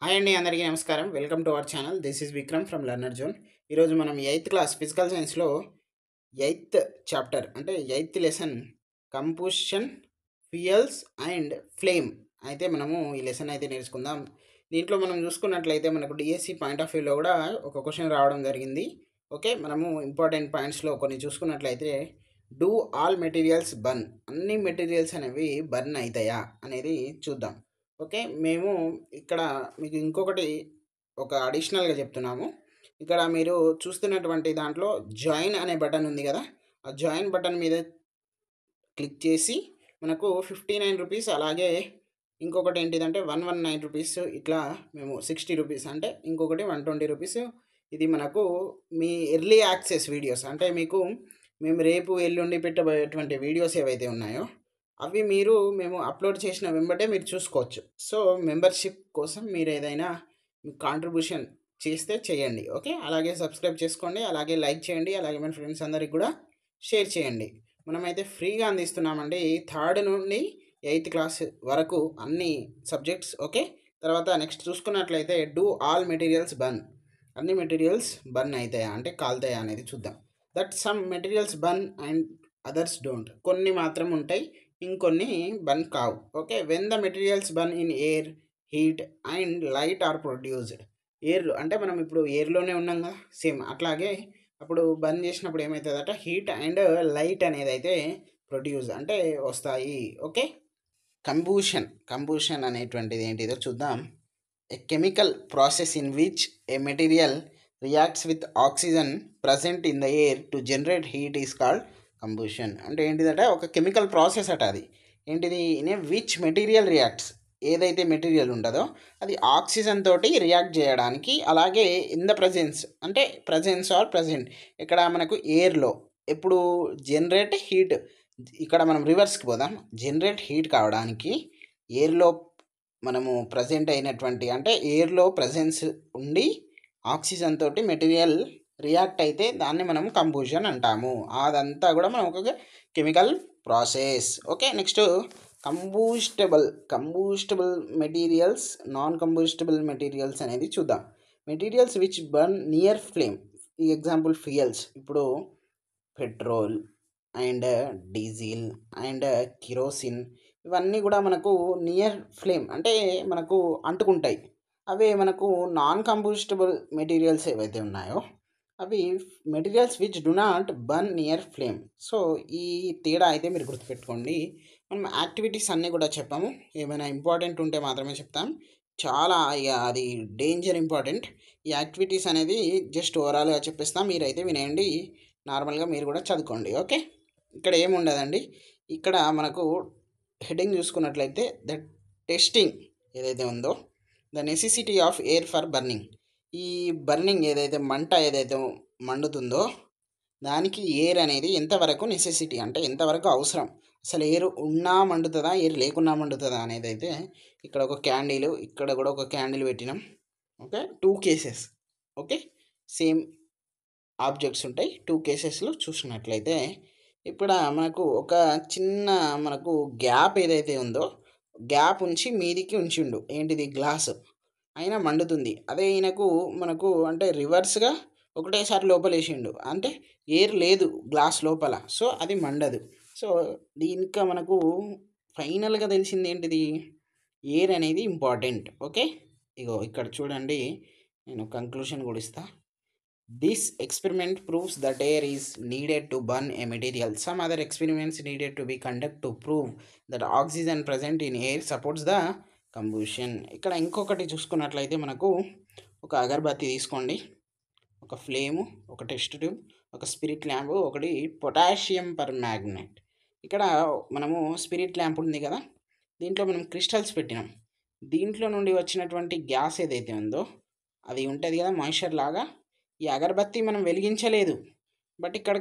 Hi అండి, అందరికీ నమస్కారం. Welcome to our channel. This is Vikram from learner zone. ఈరోజు మనం ఎయిత్ క్లాస్ ఫిజికల్ సైన్స్లో ఎయిత్ చాప్టర్ అంటే eighth lesson combustion, fuels and flame అయితే మనము ఈ లెసన్ అయితే నేర్చుకుందాం. దీంట్లో మనం చూసుకున్నట్లయితే మనకు డిఎస్సి పాయింట్ ఆఫ్ వ్యూలో కూడా ఒక క్వశ్చన్ రావడం జరిగింది. ఓకే, మనము ఇంపార్టెంట్ పాయింట్స్లో కొన్ని చూసుకున్నట్లయితే డూ ఆల్ మెటీరియల్స్ బర్న్, అన్ని మెటీరియల్స్ అనేవి బర్న్ అవుతాయా అనేది చూద్దాం. ఓకే, మేము ఇక్కడ మీకు ఇంకొకటి ఒక అడిషనల్గా చెప్తున్నాము. ఇక్కడ మీరు చూస్తున్నటువంటి దాంట్లో జాయిన్ అనే బటన్ ఉంది కదా, ఆ జాయిన్ బటన్ మీద క్లిక్ చేసి మనకు 59 రూపీస్, అలాగే ఇంకొకటి ఏంటిదంటే 119 రూపీస్, ఇట్లా మేము 60 రూపీస్ అంటే ఇంకొకటి 120 రూపీస్. ఇది మనకు మీ ఎర్లీ యాక్సెస్ వీడియోస్ అంటే మీకు మేము రేపు ఎల్లుండి పెట్టబోయేటువంటి వీడియోస్ ఏవైతే ఉన్నాయో అవి మేము అప్లోడ్ చేసిన వెంబటే మీరు చూసుకోవచ్చు. సో మెంబర్షిప్ కోసం మీరు ఏదైనా కాంట్రిబ్యూషన్ చేస్తే చేయండి. ఓకే, అలాగే సబ్స్క్రైబ్ చేసుకోండి, అలాగే లైక్ చేయండి, అలాగే మన ఫ్రెండ్స్ అందరికి కూడా షేర్ చేయండి. మనమైతే ఫ్రీగా అందిస్తున్నామండి థర్డ్ నుండి ఎయిత్ క్లాస్ వరకు అన్ని సబ్జెక్ట్స్. ఓకే, తర్వాత నెక్స్ట్ చూసుకున్నట్లయితే డూ ఆల్ మెటీరియల్స్ బర్న్, అన్ని మెటీరియల్స్ బర్న్ అవుతాయా అంటే కాలుతాయా అనేది చూద్దాం. That some materials burn and others don't, కొన్ని మాత్రం ఉంటాయి, ఇంకొన్ని బర్న్ కావు. Okay, when the materials burn in air, heat and light are produced. Air అంటే మనం ఇప్పుడు ఎయిర్లోనే ఉన్నాం కదా, సేమ్ అట్లాగే అప్పుడు బర్న్ చేసినప్పుడు ఏమవుతుందట, హీట్ అండ్ లైట్ అనేది అయితే ప్రొడ్యూస్ అంటే వస్తాయి. ఓకే, కంబూషన్ అనేటువంటిది ఏంటిదో చూద్దాం. A chemical process in which a material reacts with oxygen present in the air to generate heat is called combustion. అంటే ఏంటిదంటే ఒక కెమికల్ ప్రాసెస్ అట. అది ఏంటిది, in a which material reacts, ఏదైతే మెటీరియల్ ఉంటుందో అది ఆక్సిజన్ తోటి రియాక్ట్ చేయడానికి, అలాగే ఇన్ ద ప్రజెన్స్ అంటే ప్రజెన్స్ ఆర్ ప్రజెంట్ ఇక్కడ మనకు ఎయిర్లో ఎప్పుడు జనరేట్ హీట్, ఇక్కడ మనం రివర్స్కి పోదాం. జనరేట్ హీట్ కావడానికి ఎయిర్లో మనము ప్రజెంట్ అయినటువంటి అంటే ఎయిర్లో ప్రజెన్స్ ఉండి ఆక్సిజన్ తోటి మెటీరియల్ రియాక్ట్ అయితే దాన్ని మనం కంబూషన్ అంటాము. అదంతా కూడా మనం ఒక chemical process. Okay, next combustible materials, non combustible materials అనేది చూద్దాం. Materials which burn near flame, ఈ ఎగ్జాంపుల్ ఫ్యూయల్స్, ఇప్పుడు petrol and diesel and kerosene, ఇవన్నీ కూడా మనకు నియర్ ఫ్లేమ్ అంటే మనకు అంటుకుంటాయి. అవే మనకు నాన్ కంబూస్టబుల్ మెటీరియల్స్ ఏవైతే ఉన్నాయో అవి materials which do not burn near flame. So ఈ తేడా అయితే మీరు గుర్తుపెట్టుకోండి. మనం యాక్టివిటీస్ అన్నీ కూడా చెప్పాము, ఏమైనా ఇంపార్టెంట్ ఉంటే మాత్రమే చెప్తాం. చాలా ఇక అది డేంజర్ ఇంపార్టెంట్. ఈ యాక్టివిటీస్ అనేది జస్ట్ ఓవరాల్గా చెప్పేస్తాం, మీరైతే వినేయండి, నార్మల్గా మీరు కూడా చదువుకోండి. ఓకే, ఇక్కడ ఏముండదండి. ఇక్కడ మనకు హెడ్డింగ్ చూసుకున్నట్లయితే ద టెస్టింగ్ ఏదైతే ఉందో, the necessity of air for burning. ఈ బర్నింగ్ ఏదైతే మంట ఏదైతే మండుతుందో దానికి ఎయిర్ అనేది ఎంతవరకు నెసెసిటీ అంటే ఎంతవరకు అవసరం, అసలు ఎయిర్ ఉన్నా మండుతుందా ఎయిర్ లేకున్నా మండుతుందా అనేది అయితే ఇక్కడ ఒక క్యాండిల్, ఇక్కడ కూడా ఒక క్యాండిల్ పెట్టినాం. Okay, two cases. Okay, same objects ఉంటాయి, టూ కేసెస్లో చూసినట్లయితే ఇప్పుడు మనకు ఒక చిన్న మనకు గ్యాప్ ఏదైతే ఉందో గ్యాప్ ఉంచి మీదికి ఉంచిండు, ఏంటిది గ్లాస్, అయినా మండుతుంది. అదే ఈయనకు మనకు అంటే రివర్స్గా ఒకటేసారి లోపలేసిండు అంటే ఎయిర్ లేదు గ్లాస్ లోపల, సో అది మండదు. సో దీనిక మనకు ఫైనల్గా తెలిసింది ఏంటిది, ఎయిర్ అనేది ఇంపార్టెంట్. ఓకే, ఇగో ఇక్కడ చూడండి, నేను కంక్లూషన్ కూడా ఇస్తా. This experiment proves that air is needed to burn a material. Some other experiments needed to be conducted to prove that oxygen present in air supports the combustion. ఇక్కడ ఇంకొకటి చూసుకున్నట్లయితే మనకు ఒక అగరబత్తి తీసుకోండి, ఒక ఫ్లేము, ఒక టెస్ట్ ట్యూబ్, ఒక spirit lamp, ఒకటి పొటాషియం పర్ మ్యాగ్నెట్. ఇక్కడ మనము స్పిరిట్ ల్యాంప్ ఉంది కదా, దీంట్లో మనం క్రిస్టల్స్ పెట్టినాం. దీంట్లో నుండి వచ్చినటువంటి గ్యాస్ ఏదైతే ఉందో అది ఉంటుంది కదా మాయిశ్చర్ లాగా, ఈ అగరబత్తి మనం వెలిగించలేదు, బట్ ఇక్కడ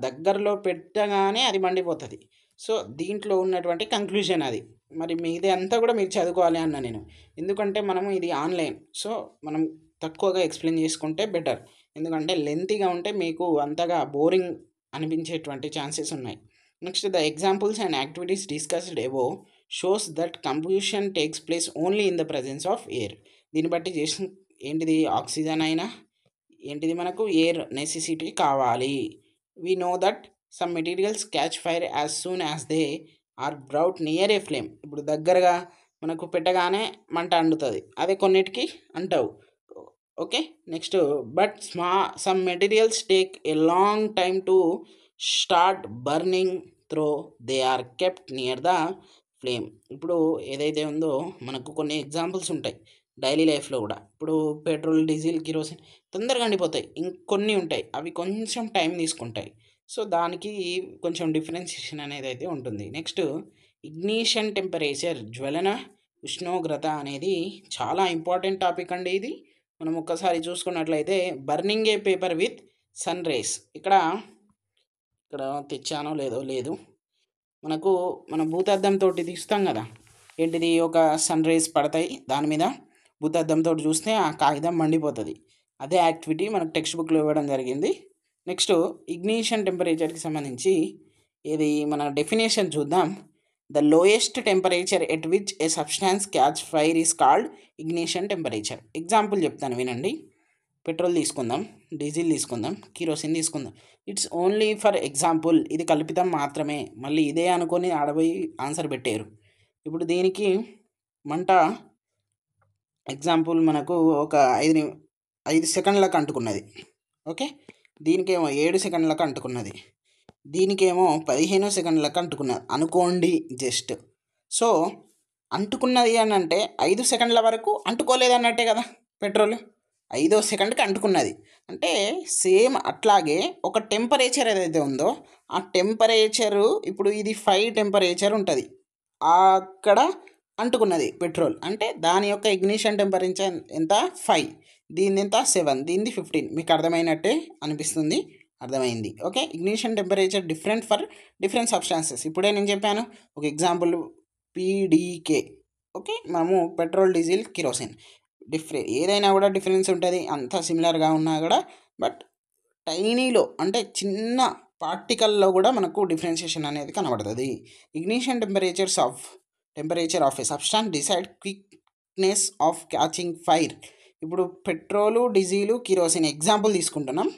దగ్గరలో పెట్టగానే అది మండిపోతుంది. సో దీంట్లో ఉన్నటువంటి కంక్లూజన్ అది. మరి మీది అంతా కూడా మీరు చదువుకోవాలి అన్న నేను, ఎందుకంటే మనము ఇది ఆన్లైన్, సో మనం తక్కువగా ఎక్స్ప్లెయిన్ చేసుకుంటే బెటర్. ఎందుకంటే లెంతీగా ఉంటే మీకు అంతగా బోరింగ్ అనిపించేటువంటి ఛాన్సెస్ ఉన్నాయి. Next the examples and activities discussed above shows that combustion takes place only in the presence of air. దీన్ని బట్టి చేసిన ఏంటిది ఆక్సిజన్ అయినా ఏంటిది మనకు ఎయిర్ నెసెసిటీ కావాలి. We know that some materials catch fire as soon as they are brought near a flame. ఇప్పుడు దగ్గరగా మనకు పెట్టగానే మంట అంటుతుంది, అదే కొన్నిటికి అంటవు. Okay, next but some materials take a long time to start burning though they are kept near the flame. ఇప్పుడు ఏదైతే ఉందో మనకు కొన్ని ఎగ్జాంపుల్స్ ఉంటాయి డైలీ లైఫ్లో కూడా. ఇప్పుడు పెట్రోల్, డీజిల్, కిరోసిన్ తొందరగా అండిపోతాయి, ఇంకొన్ని ఉంటాయి అవి కొంచెం టైం తీసుకుంటాయి. సో దానికి కొంచెం డిఫరెన్షియేషన్ అనేది అయితే ఉంటుంది. నెక్స్ట్ ఇగ్నిషన్ టెంపరేచర్, జ్వలన ఉష్ణోగ్రత అనేది చాలా ఇంపార్టెంట్ టాపిక్ అండి. ఇది మనం ఒక్కసారి చూసుకున్నట్లయితే burning a paper with sun rays, ఇక్కడ ఇక్కడ తెచ్చానో లేదో లేదు, మనకు మన భూతద్దంతో తీస్తాం కదా, ఏంటిది ఒక సన్ రేస్ పడతాయి దాని మీద, భూతద్దంతో చూస్తే ఆ కాగితం మండిపోతుంది. అదే యాక్టివిటీ మనకు టెక్స్ట్ బుక్లో ఇవ్వడం జరిగింది. నెక్స్ట్ ఇగ్నిషన్ టెంపరేచర్కి సంబంధించి ఇది మన డెఫినేషన్ చూద్దాం. The lowest temperature at which A substance catch fire is called ignition temperature. Example చెప్తాను వినండి. పెట్రోల్ తీసుకుందాం, డీజిల్ తీసుకుందాం, కిరోసిన్ తీసుకుందాం. ఇట్స్ ఓన్లీ ఫర్ ఎగ్జాంపుల్, ఇది కల్పితం మాత్రమే. మళ్ళీ ఇదే అనుకొని ఆడపోయి ఆన్సర్ పెట్టారు. ఇప్పుడు దీనికి మంట ఎగ్జాంపుల్ మనకు ఒక 5 సెకండ్లకు అంటుకున్నది. ఓకే, దీనికేమో 7 సెకండ్లకు అంటుకున్నది, దీనికేమో 15 సెకండ్లకు అంటుకున్నది అనుకోండి జస్ట్. సో అంటుకున్నది అని అంటే 5 సెకండ్ల వరకు అంటుకోలేదు అన్నట్టే కదా. పెట్రోల్ 5వ సెకండ్కి అంటుకున్నది అంటే సేమ్ అట్లాగే ఒక టెంపరేచర్ ఏదైతే ఉందో ఆ టెంపరేచరు, ఇప్పుడు ఇది 5 టెంపరేచర్ ఉంటుంది, అక్కడ అంటుకున్నది పెట్రోల్ అంటే దాని యొక్క ఇగ్నిషన్ టెంపరేచర్ ఎంత 5, దీని ఎంత 7, దీనిది 15. మీకు అర్థమైనట్టే అనిపిస్తుంది, అర్థమైంది. Okay, ignition temperature different for different substances. ఇప్పుడే నేను చెప్పాను ఒక ఎగ్జాంపుల్ పీడీకే. ఓకే, మనము పెట్రోల్, డీజిల్, కిరోసిన్ ఏదైనా కూడా డిఫరెన్స్ ఉంటుంది, అంతా సిమిలర్గా ఉన్నా కూడా. బట్ టైనీలో అంటే చిన్న పార్టికల్లో కూడా మనకు డిఫరెన్షియేషన్ అనేది కనబడుతుంది. Ignition temperature of A substance decide quickness of catching fire. ఇప్పుడు పెట్రోలు, డీజిలు, కిరోసిన్ ఎగ్జాంపుల్ తీసుకుంటున్నాం.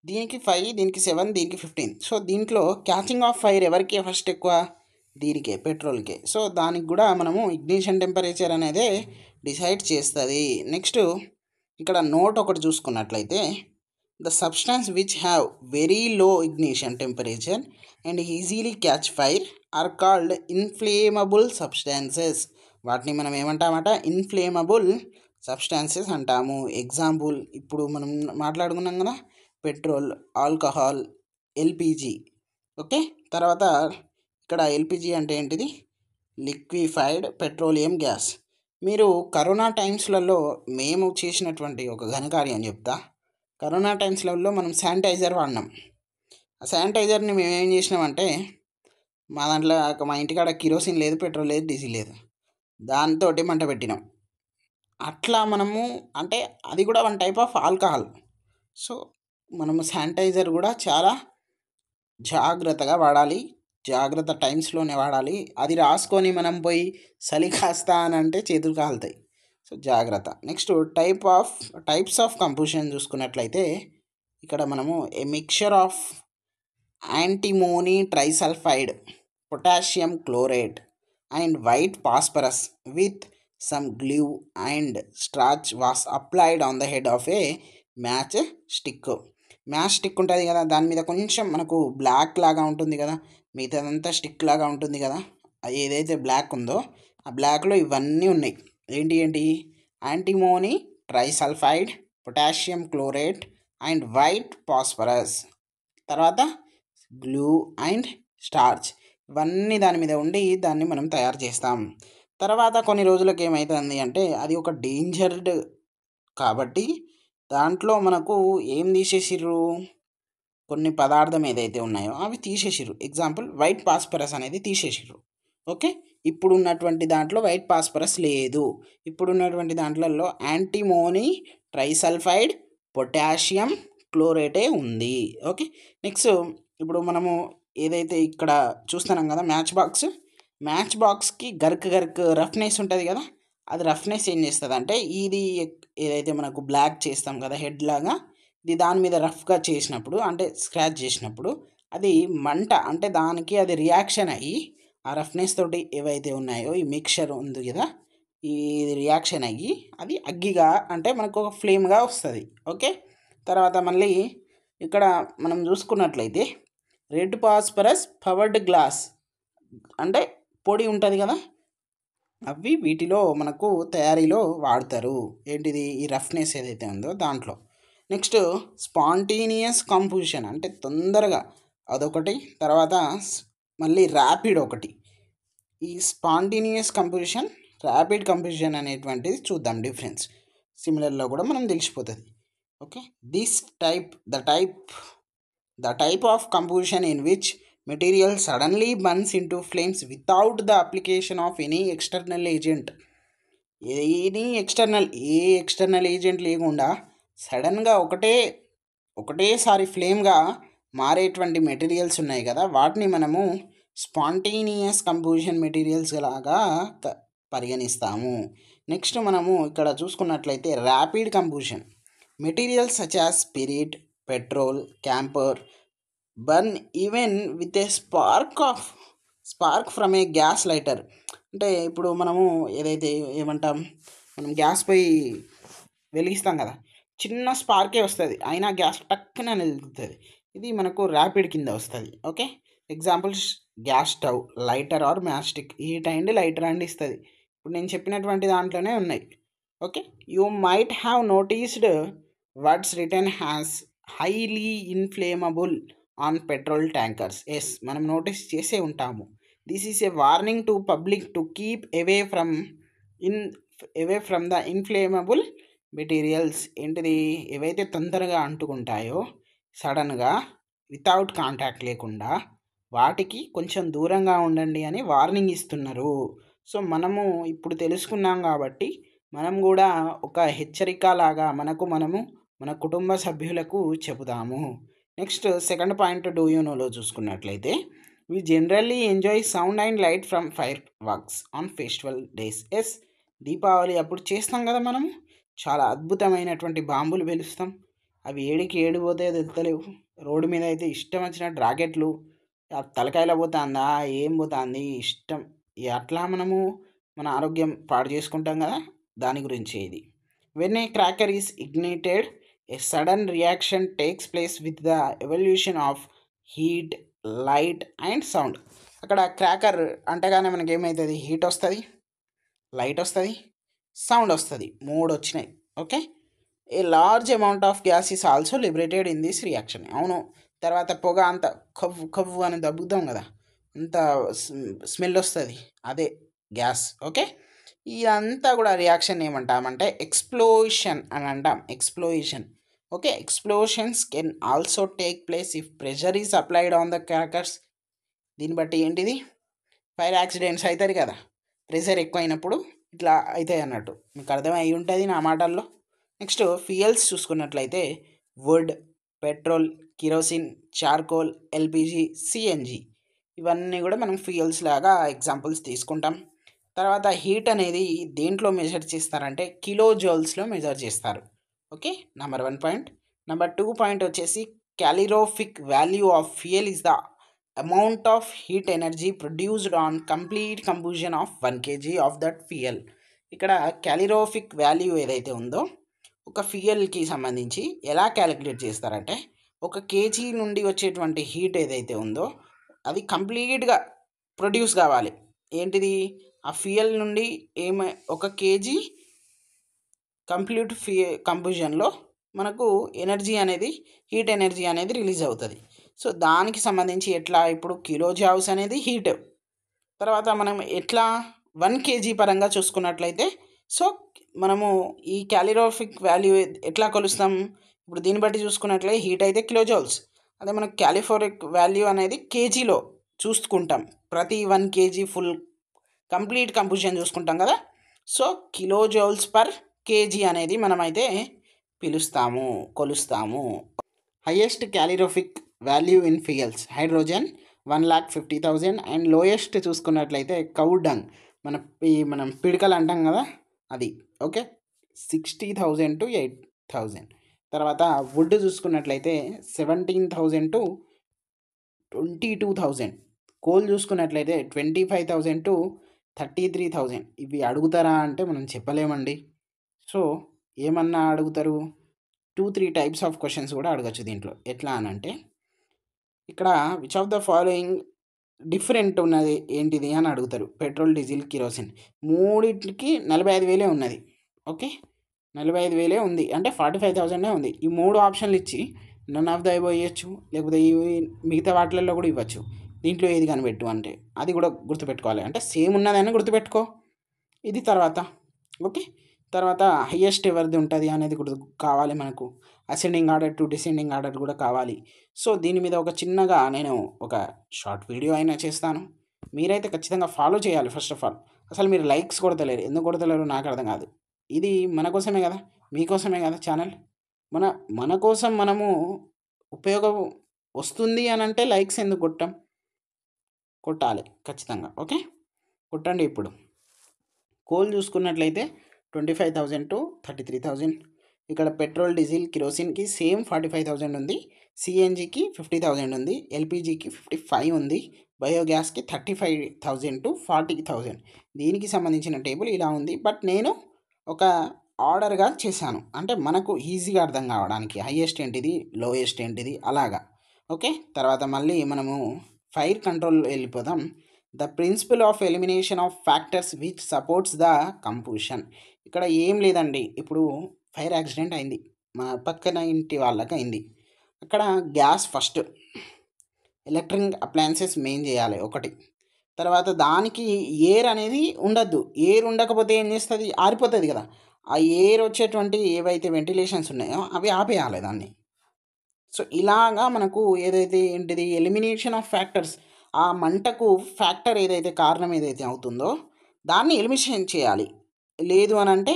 దీనికి 5, దీనికి 7, దీనికి 15. సో దీంట్లో క్యాచింగ్ ఆఫ్ ఫైర్ ఎవరికి ఫస్ట్ ఎక్కువ? దీనికే, పెట్రోల్కే. సో దానికి కూడా మనము ఇగ్నిషన్ టెంపరేచర్ అనేది డిసైడ్ చేస్తుంది. నెక్స్ట్ ఇక్కడ నోట్ ఒకటి చూసుకున్నట్లయితే, the substance which have very low ignition temperature and easily catch fire are called inflammable substances. వాటిని మనం ఏమంటామట? ఇన్ఫ్లేమబుల్ సబ్స్టాన్సెస్ అంటాము. ఎగ్జాంపుల్ ఇప్పుడు మనం మాట్లాడుకున్నాం కదా, పెట్రోల్, ఆల్కహాల్, ఎల్పిజి. ఓకే, తర్వాత ఇక్కడ ఎల్పిజి అంటే ఏంటిది? Liquefied petroleum gas. మీరు కరోనా టైమ్స్లలో మేము చేసినటువంటి ఒక ఘనకార్యం చెప్తా. కరోనా టైమ్స్లలో మనం శానిటైజర్ వాడినాం. ఆ శానిటైజర్ని మేము ఏం చేసినామంటే, మా దాంట్లో మా ఇంటికాడ కిరోసిన్ లేదు, పెట్రోల్ లేదు, డీజిల్ లేదు, దాంతో మంట పెట్టినాం. అట్లా మనము అంటే అది కూడా one type of alcohol. So మనము శానిటైజర్ కూడా చాలా జాగ్రత్తగా వాడాలి, జాగ్రత్త టైమ్స్లోనే వాడాలి. అది రాసుకొని మనం పోయి చలి కాస్తా అని అంటే చేతులు కాలుతాయి. సో జాగ్రత్త. నెక్స్ట్ టైప్స్ ఆఫ్ కంపోజిషన్ చూసుకున్నట్లయితే, ఇక్కడ మనము a mixture of antimony trisulphide, potassium chloride and white phosphorus with some glue and starch was applied on the head of a matchstick. Matchstick ఉంటుంది కదా, దాని మీద కొంచెం మనకు బ్లాక్ లాగా ఉంటుంది కదా, మిగతాదంతా స్టిక్ లాగా ఉంటుంది కదా. అది ఏదైతే బ్లాక్ ఉందో ఆ బ్లాక్లో ఇవన్నీ ఉన్నాయి. ఏంటి antimony trisulphide, potassium chloride and white phosphorus, తర్వాత గ్లూ అండ్ స్టార్చ్, ఇవన్నీ దాని మీద ఉండి దాన్ని మనం తయారు చేస్తాం. తర్వాత కొన్ని రోజులకు ఏమవుతుంది అంటే, అది ఒక డేంజర్డ్ కాబట్టి దాంట్లో మనకు ఏం తీసేసిర్రు, కొన్ని పదార్థం ఏదైతే ఉన్నాయో అవి తీసేసిర్రు. ఎగ్జాంపుల్ వైట్ ఫాస్ఫరస్ అనేది తీసేసిర్రు. ఓకే, ఇప్పుడు ఉన్నటువంటి దాంట్లో వైట్ ఫాస్ఫరస్ లేదు. ఇప్పుడున్నటువంటి దాంట్లలో యాంటిమోనీ ట్రైసల్ఫైడ్, పొటాషియం క్లోరైటే ఉంది. ఓకే, నెక్స్ట్ ఇప్పుడు మనము ఏదైతే ఇక్కడ చూస్తున్నాం కదా మ్యాచ్ బాక్స్కి గర్క్ రఫ్నెస్ ఉంటుంది కదా, అది రఫ్నెస్ ఏం చేస్తుందంటే ఇది ఏదైతే మనకు బ్లాక్ చేస్తాం కదా హెడ్ లాగా, ఇది దాని మీద రఫ్గా చేసినప్పుడు అంటే స్క్రాచ్ చేసినప్పుడు అది మంట అంటే దానికి అది రియాక్షన్ అయ్యి ఆ రఫ్నెస్ తోటి ఏవైతే ఉన్నాయో ఈ మిక్చర్ ఉంది కదా, ఈ రియాక్షన్ అయ్యి అది అగ్గిగా అంటే మనకు ఒక ఫ్లేమ్గా వస్తుంది. ఓకే. తర్వాత మళ్ళీ ఇక్కడ మనం చూసుకున్నట్లయితే రెడ్ పాస్పరస్ పవర్డ్ గ్లాస్ అంటే పొడి ఉంటుంది కదా, అవి వీటిలో మనకు తయారీలో వాడతారు. ఏంటిది ఈ రఫ్నెస్ ఏదైతే ఉందో దాంట్లో. నెక్స్ట్ స్పాంటేనియస్ కంపోజిషన్ అంటే తొందరగా అదొకటి. తర్వాత మళ్ళీ ర్యాపిడ్ ఒకటి. ఈ స్పాంటేనియస్ కంపోజిషన్, ర్యాపిడ్ కంపోజిషన్ అనేటువంటిది చూద్దాం డిఫరెన్స్. సిమిలర్లో కూడా మనం తెలిసిపోతుంది. Okay. This type of composition in which material suddenly burns into flames without the application of any external agent. A external agent లేకుండా సడన్గా ఒకటేసారి ఫ్లేమ్గా మారేటువంటి మెటీరియల్స్ ఉన్నాయి కదా, వాటిని మనము స్పాంటేనియస్ కంపోజిషన్ మెటీరియల్స్ లాగా పరిగణిస్తాము. నెక్స్ట్ మనము ఇక్కడ చూసుకున్నట్లయితే rapid composition. Materials such as spirit, petrol, camper burn even with a spark from A gas lighter. అంటే ఇప్పుడు మనము ఏదైతే ఏమంటాం, మనం గ్యాస్ పై వెలిగిస్తాం కదా, చిన్న స్పార్కే వస్తుంది అయినా గ్యాస్ టక్కున వెలుగుతుంది. ఇది మనకు ర్యాపిడ్ కింద వస్తుంది. Okay. Examples gas stove, lighter or matchstick. Heat and lighter and ఇస్తుంది. ఇప్పుడు నేను చెప్పినటువంటి దాంట్లోనే ఉన్నాయి. Okay. You might have noticed words written as highly inflammable on petrol tankers. Yes, మనం నోటీస్ చేసే ఉంటాము. This is a warning to public to keep away from the inflammable materials. ఏంటిది, ఏవైతే తొందరగా అంటుకుంటాయో సడన్గా వితౌట్ కాంటాక్ట్ లేకుండా వాటికి కొంచెం దూరంగా ఉండండి అని వార్నింగ్ ఇస్తున్నారు. సో మనము ఇప్పుడు తెలుసుకున్నాం కాబట్టి మనం కూడా ఒక హెచ్చరిక లాగా మనము మన కుటుంబ సభ్యులకు చెబుతాము. Next second point do you నోలో చూసుకున్నట్లయితే we generally enjoy sound and light from fireworks on festival days. Yes, Deepavali అప్పుడు చేస్తాం కదా మనము, చాలా అద్భుతమైనటువంటి బాంబులు వెలుస్తాం. అవి ఏడు పోతే తెలుస్తలేవు. రోడ్డు మీద అయితే ఇష్టం వచ్చినట్టు రాకెట్లు, తలకాయలో పోతుందా ఏం పోతుంది ఇష్టం, అట్లా మనము మన ఆరోగ్యం పాడు చేసుకుంటాం కదా, దాని గురించి ఇది. When a cracker is ignited A sudden reaction takes place with the evolution of heat, light and sound. అక్కడ క్రాకర్ అంటేగానే మనకి ఏమవుతుంది, హీట్ వస్తుంది, లైట్ వస్తుంది, సౌండ్ వస్తుంది. 3 వచ్చినాయి. Okay. A large amount of gas is also liberated in this reaction. అవును. తర్వాత పొగ అంత కవ్వు కవ్వు అని దబ్బుతాం కదా, అంత స్మెల్ వస్తుంది, అదే గ్యాస్. ఓకే. ఇదంతా కూడా రియాక్షన్ ఏమంటామంటే ఎక్స్ప్లోషన్ అని అంటాం. Explosion. Okay. Explosions can also take place if pressure is applied on the crackers. దీన్ని బట్టి ఏంటిది, ఫైర్ యాక్సిడెంట్స్ అవుతుంది కదా, ప్రెషర్ ఎక్కువైనప్పుడు ఇట్లా అవుతాయి అన్నట్టు. మీకు అర్థమై ఉంటుంది నా మాటల్లో. నెక్స్ట్ ఫ్యూయల్స్ చూసుకున్నట్లయితే wood, petrol, kerosene, charcoal, LPG, CNG, ఇవన్నీ కూడా మనం ఫ్యూయల్స్ లాగా ఎగ్జాంపుల్స్ తీసుకుంటాం. తర్వాత హీట్ అనేది దేంట్లో మెజర్ చేస్తారంటే కిలో జౌల్స్లో మెజర్ చేస్తారు. Okay. Number 1 point. Number 2 point వచ్చేసి calorific value of fuel is the amount of heat energy produced on complete combustion of 1 kg of that fuel. ఇక్కడ క్యాలిరోఫిక్ వాల్యూ ఏదైతే ఉందో ఒక ఫ్యూయల్కి సంబంధించి ఎలా క్యాలిక్యులేట్ చేస్తారంటే 1 kg నుండి వచ్చేటువంటి హీట్ ఏదైతే ఉందో అది కంప్లీట్గా ప్రొడ్యూస్ కావాలి. ఏంటిది, ఆ ఫ్యూయల్ నుండి 1 kg కంప్లీట్ కంబషన్లో మనకు ఎనర్జీ అనేది, హీట్ ఎనర్జీ అనేది రిలీజ్ అవుతుంది. సో దానికి సంబంధించి ఎట్లా, ఇప్పుడు కిలో జౌల్స్ అనేది హీట్, తర్వాత మనం ఎట్లా 1 kg పరంగా చూసుకున్నట్లయితే సో మనము ఈ క్యాలిరోఫిక్ వాల్యూ ఎట్లా కొలుస్తాం, ఇప్పుడు దీన్ని బట్టి చూసుకున్నట్లయితే హీట్ అయితే కిలో జౌల్స్, అదే మనకు క్యాలిఫోరిక్ వాల్యూ అనేది కేజీలో చూసుకుంటాం. ప్రతి 1 kg ఫుల్ కంప్లీట్ కంబషన్ చూసుకుంటాం కదా, so kilojoules per KG అనేది మనమైతే కొలుస్తాము. Highest calorific value in fuels hydrogen 1,50,000 and lowest చూసుకున్నట్లయితే కౌ డంగ్, మనం పిడకలు అంటాం కదా, అది. ఓకే. 60,000 టు 8,000. తర్వాత వుడ్ చూసుకున్నట్లయితే 17,000 టు 22,000. కోల్ చూసుకున్నట్లయితే 25,000 టు 33,000. ఇవి అడుగుతారా అంటే మనం చెప్పలేమండి. సో, ఏమన్నా అడుగుతారు, 2, 3 టైప్స్ ఆఫ్ క్వెషన్స్ కూడా అడగొచ్చు దీంట్లో. ఎట్లా అనంటే, ఇక్కడ which of the following different ఉన్నది ఏంటిది అని అడుగుతారు. పెట్రోల్, డీజిల్, కిరోసిన్ మూడిటికి 45,000 ఉన్నది. ఓకే. 45,000 ఉంది. అంటే 45,000 ఉంది. ఈ 3 ఆప్షన్లు ఇచ్చి నన్ ఆఫ్ ద అబోవ్ ఇవ్వచ్చు. లేకపోతే ఇవి మిగతా వాటిలలో కూడా ఇవ్వచ్చు. దీంట్లో ఏది కనిపెట్టు అంటే అది కూడా గుర్తుపెట్టుకోవాలి. అంటే సేమ్ ఉన్నదని గుర్తుపెట్టుకో. ఇది తర్వాత. ఓకే. తర్వాత హైయెస్ట్ ఎవరిది ఉంటుంది అనేది కూడా కావాలి మనకు. Ascending order to descending order కూడా కావాలి. సో, దీని మీద ఒక చిన్నగా నేను ఒక షార్ట్ వీడియో అయినా చేస్తాను. మీరైతే ఖచ్చితంగా ఫాలో చేయాలి ఫస్ట్ ఆఫ్ ఆల్. అసలు మీరు లైక్స్ కొడతలేరు. ఎందుకు కొడతలేరు నాకు అర్థం కాదు. ఇది మన కోసమే కదా, మీకోసమే కదా ఛానల్. మన మన కోసం మనము ఉపయోగం వస్తుంది అని అంటే లైక్స్ ఎందుకు కొట్టాం? కొట్టాలి ఖచ్చితంగా. ఓకే. కొట్టండి ఇప్పుడు. కోల్ చూసుకున్నట్లయితే 25,000 టు 33,000. ఇక్కడ పెట్రోల్, డీజిల్, కిరోసిన్కి సేమ్ 45,000 ఉంది. సిఎన్జికి 50,000 ఉంది. ఎల్పిజికి 55 ఉంది. బయోగ్యాస్కి 35,000 టు 40,000. దీనికి సంబంధించిన టేబుల్ ఇలా ఉంది. బట్ నేను ఒక ఆర్డర్గా చేశాను. అంటే మనకు ఈజీగా అర్థం కావడానికి హైయెస్ట్ ఏంటిది, లోయెస్ట్ ఏంటిది అలాగా. ఓకే. తర్వాత మళ్ళీ మనము ఫైర్ కంట్రోల్ వెళ్ళిపోదాం. The principle of elimination of factors which supports the combustion. ఇక్కడ ఏం లేదండి. ఇప్పుడు ఫైర్ యాక్సిడెంట్ అయింది, మా పక్కన ఇంటి వాళ్ళకి అయింది. అక్కడ gas first, electric appliances main చేయాలి ఒకటి. తర్వాత దానికి ఎయిర్ అనేది ఉండద్దు. ఎయిర్ ఉండకపోతే ఏం చేస్తుంది, ఆరిపోతుంది కదా. ఆ ఎయిర్ వచ్చేటువంటి ఏవైతే వెంటిలేషన్స్ ఉన్నాయో అవి ఆపేయాలి దాన్ని. సో, ఇలాగా మనకు ఏదైతే ఏంటిది ఎలిమినేషన్ ఆఫ్ ఫ్యాక్టర్స్, ఆ మంటకు ఫ్యాక్టర్ ఏదైతే కారణం ఏదైతే అవుతుందో దాన్ని ఎలిమినేషన్ చేయాలి. లేదు అని అంటే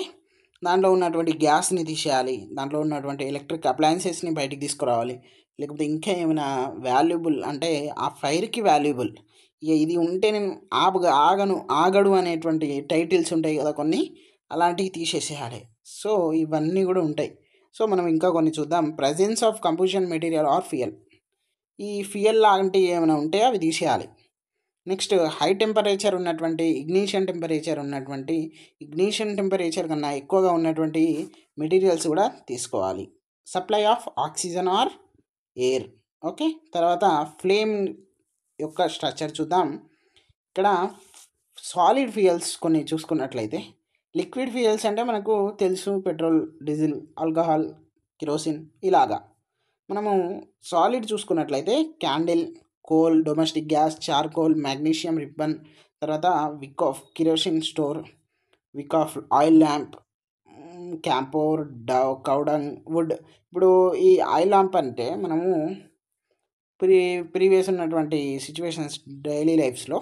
దాంట్లో ఉన్నటువంటి గ్యాస్ని తీసేయాలి. దాంట్లో ఉన్నటువంటి ఎలక్ట్రిక్ అప్లయన్సెస్ని బయటికి తీసుకురావాలి. లేకపోతే ఇంకా ఏమైనా వాల్యుబుల్ అంటే ఆ ఫైర్కి వాల్యుబుల్, ఇక ఇది ఉంటే నేను ఆగడు అనేటువంటి టైటిల్స్ ఉంటాయి కదా కొన్ని, అలాంటివి తీసేసేయాలి. సో, ఇవన్నీ కూడా ఉంటాయి. సో, మనం ఇంకా కొన్ని చూద్దాం. Presence of combustion material or fuel. ఈ ఫ్యూయల్ లాంటివి ఏమైనా ఉంటే అవి తీసేయాలి. నెక్స్ట్ హై టెంపరేచర్ ఉన్నటువంటి ఇగ్నిషన్ టెంపరేచర్ కన్నా ఎక్కువగా ఉన్నటువంటి మెటీరియల్స్ కూడా తీసుకోవాలి. Supply of oxygen or air. Okay. తర్వాత ఫ్లేమ్ యొక్క స్ట్రక్చర్ చూద్దాం. ఇక్కడ సాలిడ్ ఫ్యూయల్స్ కొన్ని చూసుకున్నట్లయితే, లిక్విడ్ ఫ్యూయల్స్ అంటే మనకు తెలుసు, పెట్రోల్, డీజిల్, ఆల్కహాల్, కిరోసిన్ ఇలాగా. మనము సాలిడ్ చూసుకున్నట్లయితే candle, coal, domestic gas, charcoal, magnesium ribbon, తర్వాత wick of kerosene stove, wick of oil lamp, camphor, cow dung, wood. ఇప్పుడు ఈ ఆయిల్ ల్యాంప్ అంటే మనము ప్రీవియస్ ఉన్నటువంటి సిచ్యువేషన్స్ డైలీ లైఫ్స్లో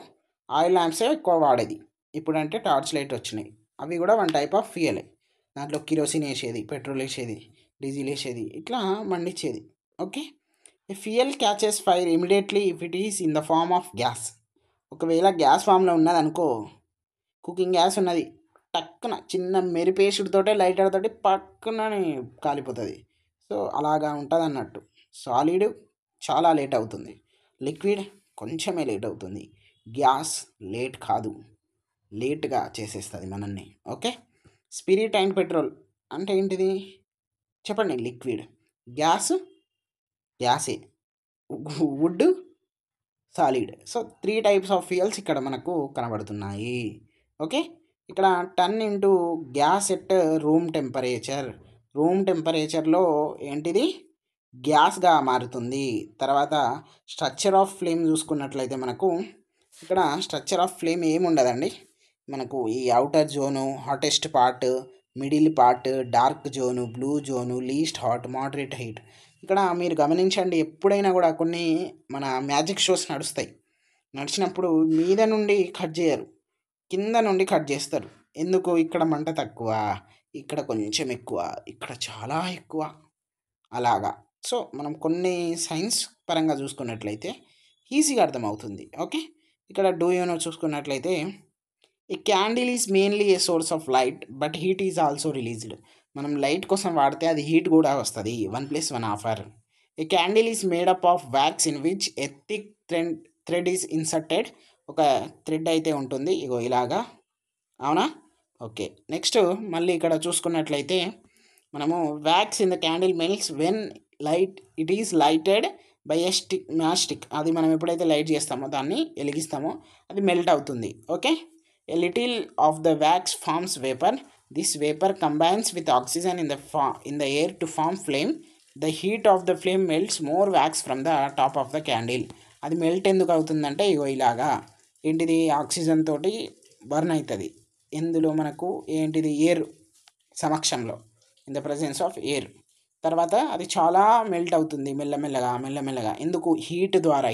ఆయిల్ ల్యాంప్సే ఎక్కువ వాడేది. ఇప్పుడంటే టార్చ్ లైట్ వచ్చినాయి. అవి కూడా వన్ టైప్ ఆఫ్ ఫ్యూయలే. దాంట్లో కిరోసిన్ వేసేది, పెట్రోల్ వేసేది, డీజిల్ వేసేది, ఇట్లా మండిచ్చేది. Okay. A fuel catches fire immediately if it is in the form of gas. ఒకవేళ గ్యాస్ ఫామ్లో ఉన్నది అనుకో, కుకింగ్ గ్యాస్ ఉన్నది, టక్కున చిన్న మెరిపేసుడుతోటే లైటర్ తోటి పక్కన కాలిపోతుంది. సో, అలాగా ఉంటుంది అన్నట్టు. సాలిడ్ చాలా లేట్ అవుతుంది, లిక్విడ్ కొంచెమే లేట్ అవుతుంది, గ్యాస్ లేట్ కాదు, లేట్గా చేసేస్తుంది మనల్ని. ఓకే. స్పిరిట్ అండ్ పెట్రోల్ అంటే ఏంటిది చెప్పండి. లిక్విడ్, గ్యాసే, wood solid. So, 3 types of fuels ఇక్కడ మనకు కనబడుతున్నాయి. ఓకే. ఇక్కడ turn into gas at room టెంపరేచర్లో ఏంటిది గ్యాస్గా మారుతుంది. తర్వాత స్ట్రక్చర్ ఆఫ్ ఫ్లేమ్ చూసుకున్నట్లయితే మనకు ఇక్కడ స్ట్రక్చర్ ఆఫ్ ఫ్లేమ్ ఏముండదండి. మనకు ఈ outer zone, hottest part, middle part, dark zone, blue zone, least hot, moderate heat. ఇక్కడ మీరు గమనించండి, ఎప్పుడైనా కూడా కొన్ని మన మ్యాజిక్ షోస్ నడిచినప్పుడు మీద నుండి కట్ చేయరు, కింద నుండి కట్ చేస్తారు. ఎందుకు? ఇక్కడ మంట తక్కువ, ఇక్కడ కొంచెం ఎక్కువ, ఇక్కడ చాలా ఎక్కువ, అలాగా. సో, మనం కొన్ని సైన్స్ పరంగా చూసుకున్నట్లయితే ఈజీగా అర్థమవుతుంది. ఓకే. ఇక్కడ డూ యూనో చూసుకున్నట్లయితే a candle is mainly a source of light but heat is also released. మనం లైట్ కోసం వాడితే అది హీట్ కూడా వస్తుంది. 1 + 1 offer. A candle is made up of wax in which a thick thread is inserted. ఒక thread అయితే ఉంటుంది ఇగో ఇలాగా, అవునా? ఓకే. నెక్స్ట్ మళ్ళీ ఇక్కడ చూసుకున్నట్లయితే మనము wax in the candle melts when it is lighted by a match stick. అది మనం ఎప్పుడైతే లైట్ చేస్తామో దాన్ని వెలిగిస్తామో అది మెల్ట్ అవుతుంది. Okay. A little of the wax forms vapor. This vapor combines with oxygen in the air to form flame. The heat of the flame melts more wax from the top of the candle. అది melt ఎందుకు అవుతుందంటే ఇగో ఇలాగా ఏంటిది oxygen తోటి burn అవుతుంది. ఇందులో మనకు ఏంటిది ఎయిర్ సమక్షంలో, in the presence of air. తర్వాత అది చాలా మెల్ట్ అవుతుంది మెల్లమెల్లగా. ఎందుకు? హీట్ ద్వారా.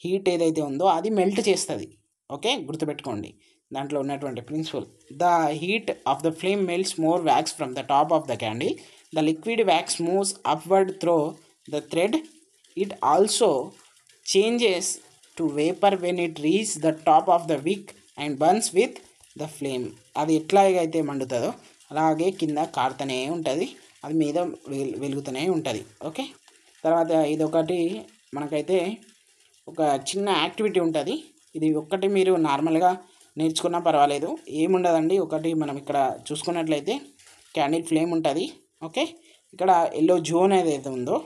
హీట్ ఏదైతే ఉందో అది మెల్ట్ చేస్తుంది. ఓకే, గుర్తుపెట్టుకోండి దాంట్లో ఉన్నటువంటి principle. The heat of the flame melts more wax from the top of the candle. The liquid wax moves upward through the thread. It also changes to vapour when it reach the top of the wick and burns with the flame. అది ఎట్లాగైతే మండుతుందో అలాగే కింద కారుతూనే ఉంటుంది, అది మీద వెలుగుతూనే ఉంటుంది. Okay. తర్వాత ఇదొకటి మనకైతే ఒక చిన్న యాక్టివిటీ ఉంటుంది. ఇది ఒక్కటి మీరు నార్మల్గా నేర్చుకున్నా పర్వాలేదు, ఏముండదండి. ఒకటి మనం ఇక్కడ చూసుకున్నట్లయితే క్యాండిల్ ఫ్లేమ్ ఉంటుంది. ఓకే. ఇక్కడ ఎల్లో జోన్ ఏదైతే ఉందో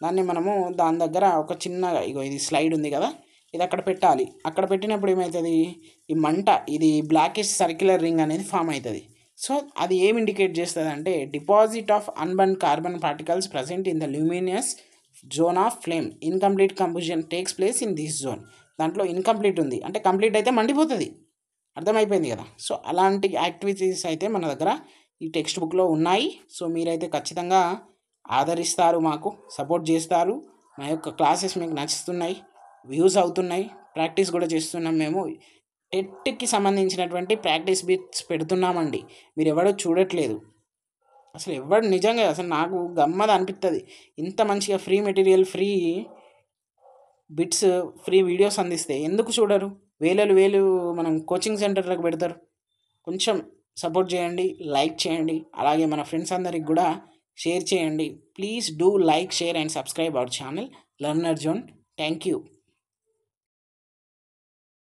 దాన్ని మనము దాని దగ్గర ఒక చిన్నగా ఇగో ఇది స్లైడ్ ఉంది కదా, ఇది అక్కడ పెట్టాలి. అక్కడ పెట్టినప్పుడు ఏమవుతుంది, ఈ మంట ఇది బ్లాకిష్ సర్క్యులర్ రింగ్ అనేది ఫామ్ అవుతుంది. సో అది ఏం ఇండికేట్ చేస్తుంది అంటే deposit of unburnt carbon particles present in the luminous zone of flame. Incomplete combustion takes place in this zone. దాంట్లో ఇన్కంప్లీట్ ఉంది అంటే కంప్లీట్ అయితే మండిపోతుంది. అర్థమైపోయింది కదా. సో అలాంటి యాక్టివిటీస్ అయితే మన దగ్గర ఈ టెక్స్ట్ బుక్లో ఉన్నాయి. సో మీరైతే ఖచ్చితంగా ఆదరిస్తారు, మాకు సపోర్ట్ చేస్తారు. మా యొక్క క్లాసెస్ మీకు నచ్చుతున్నాయి, వ్యూస్ అవుతున్నాయి, ప్రాక్టీస్ కూడా చేస్తున్నాం. మేము టెట్కి సంబంధించినటువంటి ప్రాక్టీస్ బిట్స్ పెడుతున్నామండి. మీరు ఎవడో చూడట్లేదు, అసలు ఎవడు నిజంగా అసలు నాకు గమ్మద అనిపిస్తుంది. ఇంత మంచిగా free material, free bits, free videos అందిస్తే ఎందుకు చూడరు? వేలు మనం కోచింగ్ సెంటర్లకు పెడతారు. కొంచెం సపోర్ట్ చేయండి, లైక్ చేయండి, అలాగే మన ఫ్రెండ్స్ అందరికి కూడా షేర్ చేయండి. Please do like, share and subscribe our channel learner zone. Thank you.